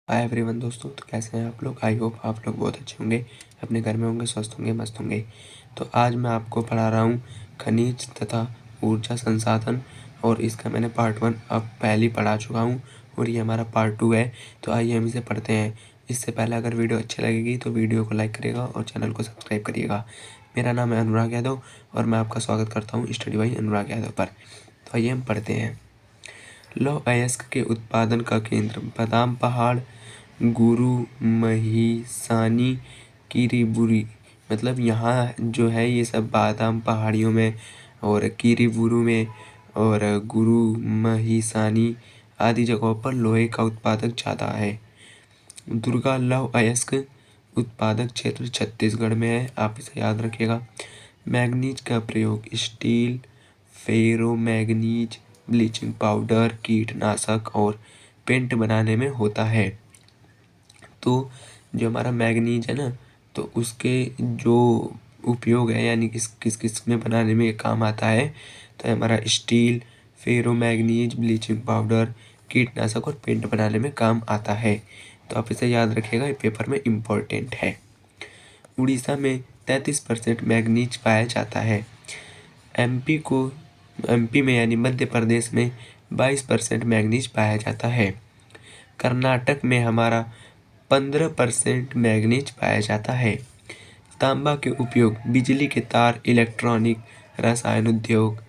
Hi everyone दोस्तों, तो कैसे हैं आप लोग। आई होप आप लोग बहुत अच्छे होंगे, अपने घर में होंगे, स्वस्थ होंगे, मस्त होंगे। तो आज मैं आपको पढ़ा रहा हूँ खनिज तथा ऊर्जा संसाधन, और इसका मैंने पार्ट 1 अब पहले ही पढ़ा चुका हूँ और ये हमारा पार्ट 2 है। तो आइए हम इसे पढ़ते हैं। इससे पहले अगर वीडियो अच्छी लगेगी तो वीडियो को लाइक करिएगा और चैनल को सब्सक्राइब करिएगा। मेरा नाम है अनुराग यादव और मैं आपका स्वागत करता हूँ स्टडी बाई अनुराग यादव पर। तो आइए हम पढ़ते हैं। लौह अयस्क के उत्पादन का केंद्र बादाम पहाड़, गुरु महिसानी, किरीबुरी, मतलब यहाँ जो है ये सब बादाम पहाड़ियों में और किरीबुरू में और गुरु महिसानी आदि जगहों पर लोहे का उत्पादक ज़्यादा है। दुर्गा लौह अयस्क उत्पादक क्षेत्र छत्तीसगढ़ में है, आप इसे याद रखिएगा। मैग्नीज का प्रयोग स्टील, फेरोमैग्नीज, ब्लीचिंग पाउडर, कीटनाशक और पेंट बनाने में होता है। तो जो हमारा मैग्नीज है ना, तो उसके जो उपयोग है यानी किस किस में बनाने में काम आता है, तो हमारा स्टील, फेरोमैग्नीज, ब्लीचिंग पाउडर, कीटनाशक और पेंट बनाने में काम आता है। तो आप इसे याद रखिएगा, ये पेपर में इम्पोर्टेंट है। उड़ीसा में 33% मैग्नीज पाया जाता है। एमपी में यानी मध्य प्रदेश में 22% मैग्नीज पाया जाता है। कर्नाटक में हमारा 15% मैग्नीज पाया जाता है। तांबा के उपयोग बिजली के तार, इलेक्ट्रॉनिक, रसायन उद्योग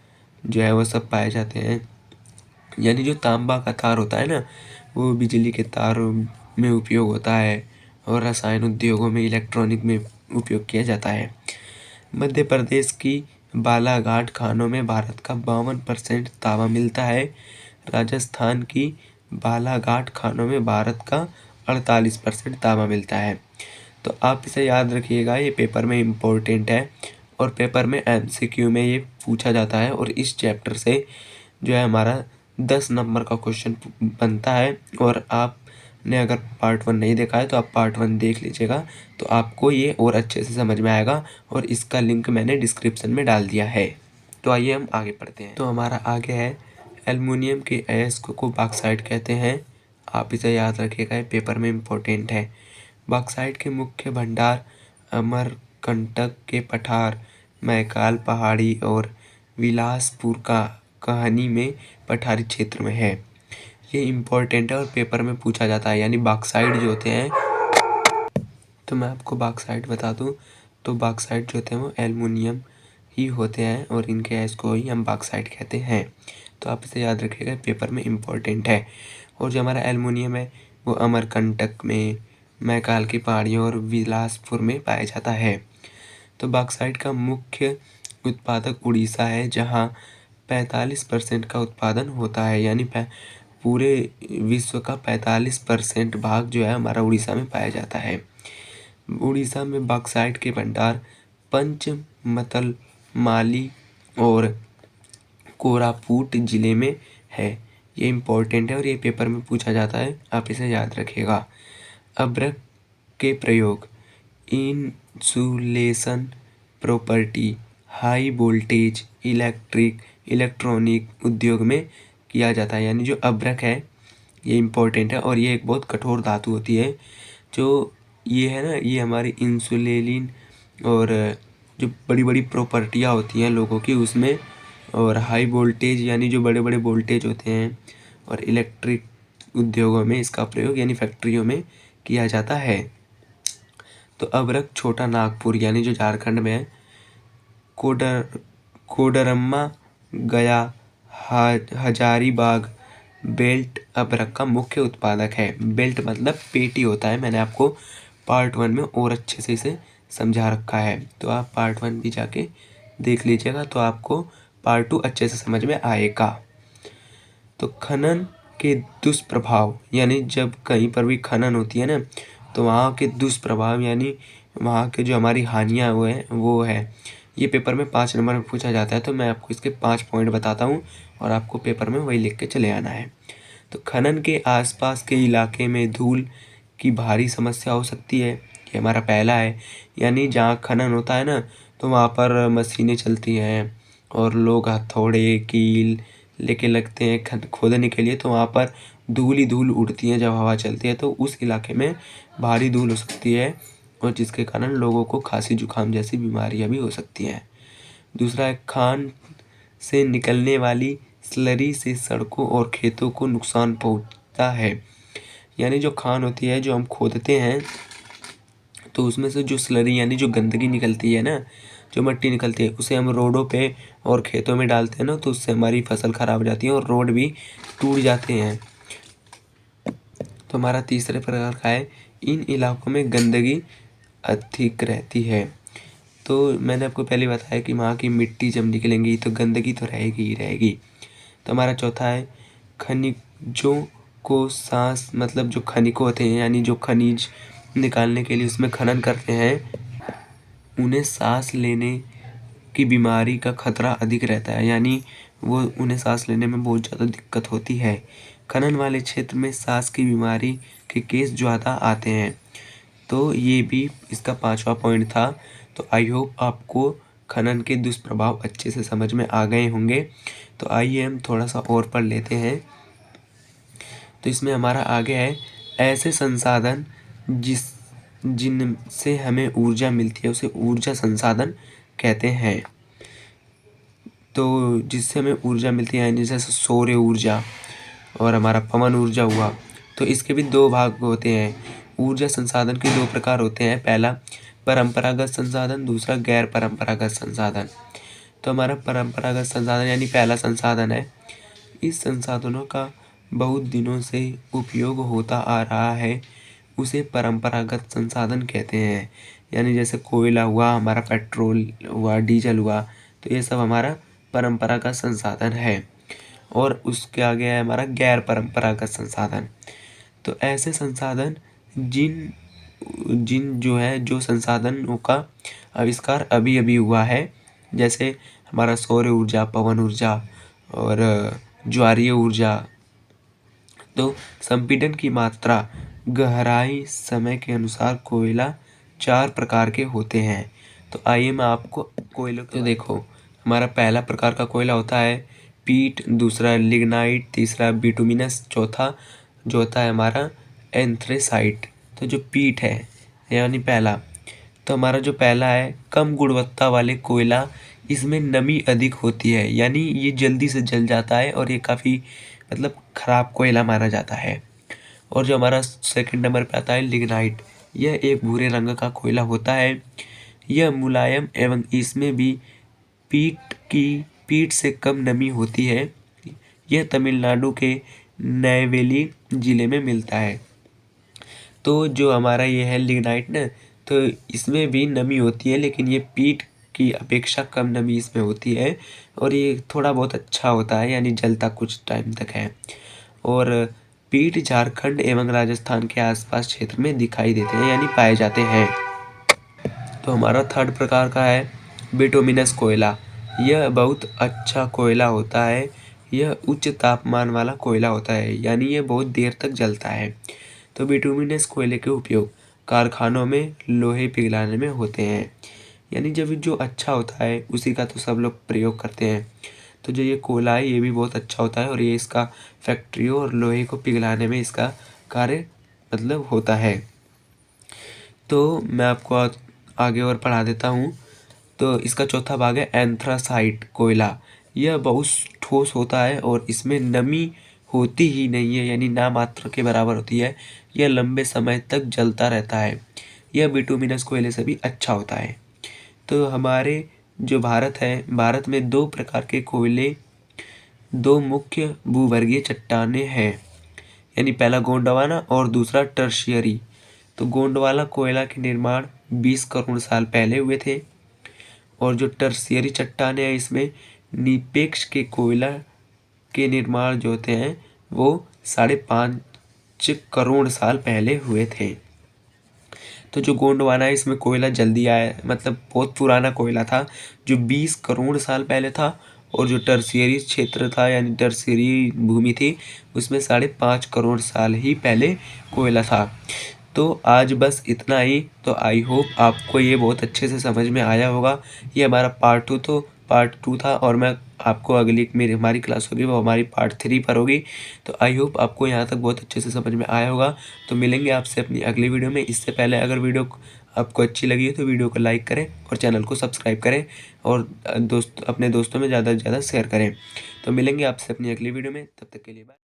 जो है वो सब पाए जाते हैं। यानी जो तांबा का तार होता है ना, वो बिजली के तार में उपयोग होता है और रसायन उद्योगों में, इलेक्ट्रॉनिक में उपयोग किया जाता है। मध्य प्रदेश की बालाघाट खानों में भारत का 52% तांबा मिलता है। राजस्थान की बालाघाट खानों में भारत का 48% तांबा मिलता है। तो आप इसे याद रखिएगा, ये पेपर में इम्पोर्टेंट है और पेपर में एमसीक्यू में ये पूछा जाता है। और इस चैप्टर से जो है हमारा 10 नंबर का क्वेश्चन बनता है। और आपने अगर पार्ट 1 नहीं देखा है तो आप पार्ट 1 देख लीजिएगा, तो आपको ये और अच्छे से समझ में आएगा। और इसका लिंक मैंने डिस्क्रिप्शन में डाल दिया है। तो आइए हम आगे पढ़ते हैं। तो हमारा आगे है एल्युमिनियम के अयस्क को बॉक्साइट कहते हैं। आप इसे याद रखिएगा, ये पेपर में इम्पोर्टेंट है। बॉक्साइट के मुख्य भंडार अमरकंटक के पठार, मैकाल पहाड़ी और बिलासपुर का कहानी में पठारी क्षेत्र में है। ये इम्पोर्टेंट है और पेपर में पूछा जाता है। यानी बॉक्साइट जो होते हैं, तो मैं आपको बॉक्साइट बता दूं, तो बॉक्साइट जो होते हैं वो एल्युमिनियम ही होते हैं और इनके अयस्क को ही हम बॉक्साइट कहते हैं। तो आप इसे याद रखिएगा, पेपर में इम्पोर्टेंट है। और जो हमारा एल्युमिनियम है वो अमरकंटक में, मैकाल की पहाड़ियों और बिलासपुर में पाया जाता है। तो बॉक्साइट का मुख्य उत्पादक उड़ीसा है, जहाँ 45% का उत्पादन होता है। यानी पूरे विश्व का 45% भाग जो है हमारा उड़ीसा में पाया जाता है। उड़ीसा में बॉक्साइट के भंडार पंचमतल, माली और कोरापुट जिले में है। ये इम्पोर्टेंट है और ये पेपर में पूछा जाता है, आप इसे याद रखिएगा। अभ्रक के प्रयोग insulation property, high voltage, electronic उद्योग में किया जाता है। यानी जो अभ्रक है ये इम्पोर्टेंट है और ये एक बहुत कठोर धातु होती है। जो ये है ना, ये हमारी इंसुलिन और जो बड़ी बड़ी प्रॉपर्टियाँ होती हैं लोगों की उसमें, और हाई वोल्टेज यानी जो बड़े बड़े वोल्टेज होते हैं, और इलेक्ट्रिक उद्योगों में इसका प्रयोग यानी फैक्ट्रियों में किया जाता है। तो अभ्रक छोटा नागपुर यानी जो झारखंड में है, कोडरम्मा, गया, हजारीबाग बेल्ट अभ्रक का मुख्य उत्पादक है। बेल्ट मतलब पेटी होता है। मैंने आपको पार्ट 1 में और अच्छे से इसे समझा रखा है, तो आप पार्ट 1 भी जाके देख लीजिएगा, तो आपको पार्ट 2 अच्छे से समझ में आएगा। तो खनन के दुष्प्रभाव, यानी जब कहीं पर भी खनन होती है ना, तो वहाँ के दुष्प्रभाव यानी वहाँ के जो हमारी हानियाँ वो है। ये पेपर में 5 नंबर में पूछा जाता है, तो मैं आपको इसके 5 पॉइंट बताता हूँ और आपको पेपर में वही लिख के चले आना है। तो खनन के आसपास के इलाके में धूल की भारी समस्या हो सकती है, ये हमारा पहला है। यानी जहाँ खनन होता है ना, तो वहाँ पर मशीनें चलती हैं और लोग हथौड़े, कील लेके लगते हैं खोदने के लिए, तो वहाँ पर धूल ही धूल उड़ती है जब हवा चलती है, तो उस इलाके में भारी धूल हो सकती है और जिसके कारण लोगों को खांसी जुकाम जैसी बीमारियां भी हो सकती हैं। दूसरा है, खान से निकलने वाली स्लरी से सड़कों और खेतों को नुकसान पहुंचता है। यानी जो खान होती है, जो हम खोदते हैं, तो उसमें से जो स्लरी यानी जो गंदगी निकलती है ना, जो मिट्टी निकलती है, उसे हम रोडों पे और खेतों में डालते हैं ना, तो उससे हमारी फसल खराब हो जाती है और रोड भी टूट जाते हैं। तो हमारा तीसरे प्रकार का है, इन इलाकों में गंदगी अधिक रहती है। तो मैंने आपको पहले बताया कि वहाँ की मिट्टी जब निकलेंगी तो गंदगी तो रहेगी ही रहेगी। तो हमारा चौथा है, खनिजों को सांस मतलब जो खनिक होते हैं, यानी जो खनिज निकालने के लिए उसमें खनन करते हैं, उन्हें सांस लेने की बीमारी का खतरा अधिक रहता है। यानी वो उन्हें सांस लेने में बहुत ज़्यादा दिक्कत होती है। खनन वाले क्षेत्र में सांस की बीमारी के केस ज़्यादा आते हैं। तो ये भी इसका 5वां पॉइंट था। तो आई होप आपको खनन के दुष्प्रभाव अच्छे से समझ में आ गए होंगे। तो आइए हम थोड़ा सा और पढ़ लेते हैं। तो इसमें हमारा आगे है, ऐसे संसाधन जिनसे हमें ऊर्जा मिलती है उसे ऊर्जा संसाधन कहते हैं। तो जिससे हमें ऊर्जा मिलती है, जैसे सौर ऊर्जा और हमारा पवन ऊर्जा हुआ, तो इसके भी 2 भाग होते हैं। ऊर्जा संसाधन के 2 प्रकार होते हैं, पहला परंपरागत संसाधन, दूसरा गैर परंपरागत संसाधन। तो हमारा परंपरागत संसाधन यानी पहला संसाधन है, इस संसाधनों का बहुत दिनों से उपयोग होता आ रहा है, उसे परंपरागत संसाधन कहते हैं। यानी जैसे कोयला हुआ, हमारा पेट्रोल हुआ, डीजल हुआ, तो ये सब हमारा परंपरागत संसाधन है। और उसके आगे है हमारा गैर परंपरागत संसाधन। तो ऐसे संसाधन जिन जिन जो है जो संसाधनों का आविष्कार अभी अभी हुआ है, जैसे हमारा सौर ऊर्जा, पवन ऊर्जा और ज्वारीय ऊर्जा। तो संपीड़न की मात्रा, गहराई, समय के अनुसार कोयला 4 प्रकार के होते हैं। तो आइए मैं आपको कोयलों को देखो। हमारा पहला प्रकार का कोयला होता है पीट, दूसरा लिग्नाइट, तीसरा बिटुमिनस, चौथा जो होता है हमारा एंथ्रेसाइट। तो जो पीट है यानी पहला, तो हमारा जो पहला है कम गुणवत्ता वाले कोयला, इसमें नमी अधिक होती है, यानी ये जल्दी से जल जाता है और ये काफ़ी मतलब ख़राब कोयला माना जाता है। और जो हमारा सेकंड नंबर पे आता है लिग्नाइट, यह एक भूरे रंग का कोयला होता है। यह मुलायम एवं इसमें भी पीट से कम नमी होती है। यह तमिलनाडु के नैवेली जिले में मिलता है। तो जो हमारा ये है लिग्नाइट ना, तो इसमें भी नमी होती है, लेकिन ये पीट की अपेक्षा कम नमी इसमें होती है और ये थोड़ा बहुत अच्छा होता है, यानी जलता कुछ टाइम तक है। और पीट झारखंड एवं राजस्थान के आसपास क्षेत्र में दिखाई देते हैं, यानी पाए जाते हैं। तो हमारा थर्ड प्रकार का है बिटुमिनस कोयला। यह बहुत अच्छा कोयला होता है। यह उच्च तापमान वाला कोयला होता है, यानी ये बहुत देर तक जलता है। तो बिटुमिनस कोयले के उपयोग कारखानों में लोहे पिघलाने में होते हैं। यानी जब जो अच्छा होता है उसी का तो सब लोग प्रयोग करते हैं। तो जो ये कोयला है ये भी बहुत अच्छा होता है और ये इसका फैक्ट्रियों और लोहे को पिघलाने में इसका कार्य मतलब होता है। तो मैं आपको आगे और पढ़ा देता हूँ। तो इसका चौथा भाग है एंथ्रासाइट कोयला। यह बहुत ठोस होता है और इसमें नमी होती ही नहीं है, यानी ना मात्र के बराबर होती है। यह लंबे समय तक जलता रहता है। यह बिटुमिनस कोयले से भी अच्छा होता है। तो हमारे जो भारत है, भारत में 2 प्रकार के कोयले, 2 मुख्य भूवर्गीय चट्टानें हैं, यानी पहला गोंडवाना और दूसरा टर्शियरी। तो गोंडवाना कोयला के निर्माण 20 करोड़ साल पहले हुए थे और जो टर्शियरी चट्टानें हैं इसमें निपेक्ष के कोयला के निर्माण जो होते हैं वो 5.5 करोड़ साल पहले हुए थे। तो जो गोंडवाना है इसमें कोयला जल्दी आया, मतलब बहुत पुराना कोयला था जो 20 करोड़ साल पहले था। और जो टर्शियरी क्षेत्र था यानी टर्शियरी भूमि थी उसमें 5.5 करोड़ साल ही पहले कोयला था। तो आज बस इतना ही। तो आई होप आपको ये बहुत अच्छे से समझ में आया होगा। ये हमारा पार्ट 2 तो पार्ट 2 था और मैं आपको अगली मेरी हमारी क्लास होगी वो हमारी पार्ट 3 पर होगी। तो आई होप आपको यहाँ तक बहुत अच्छे से समझ में आया होगा। तो मिलेंगे आपसे अपनी अगली वीडियो में। इससे पहले अगर वीडियो आपको अच्छी लगी है तो वीडियो को लाइक करें और चैनल को सब्सक्राइब करें और अपने दोस्तों में ज़्यादा से ज़्यादा शेयर करें। तो मिलेंगे आपसे अपनी अगली वीडियो में, तब तक के लिए बाय।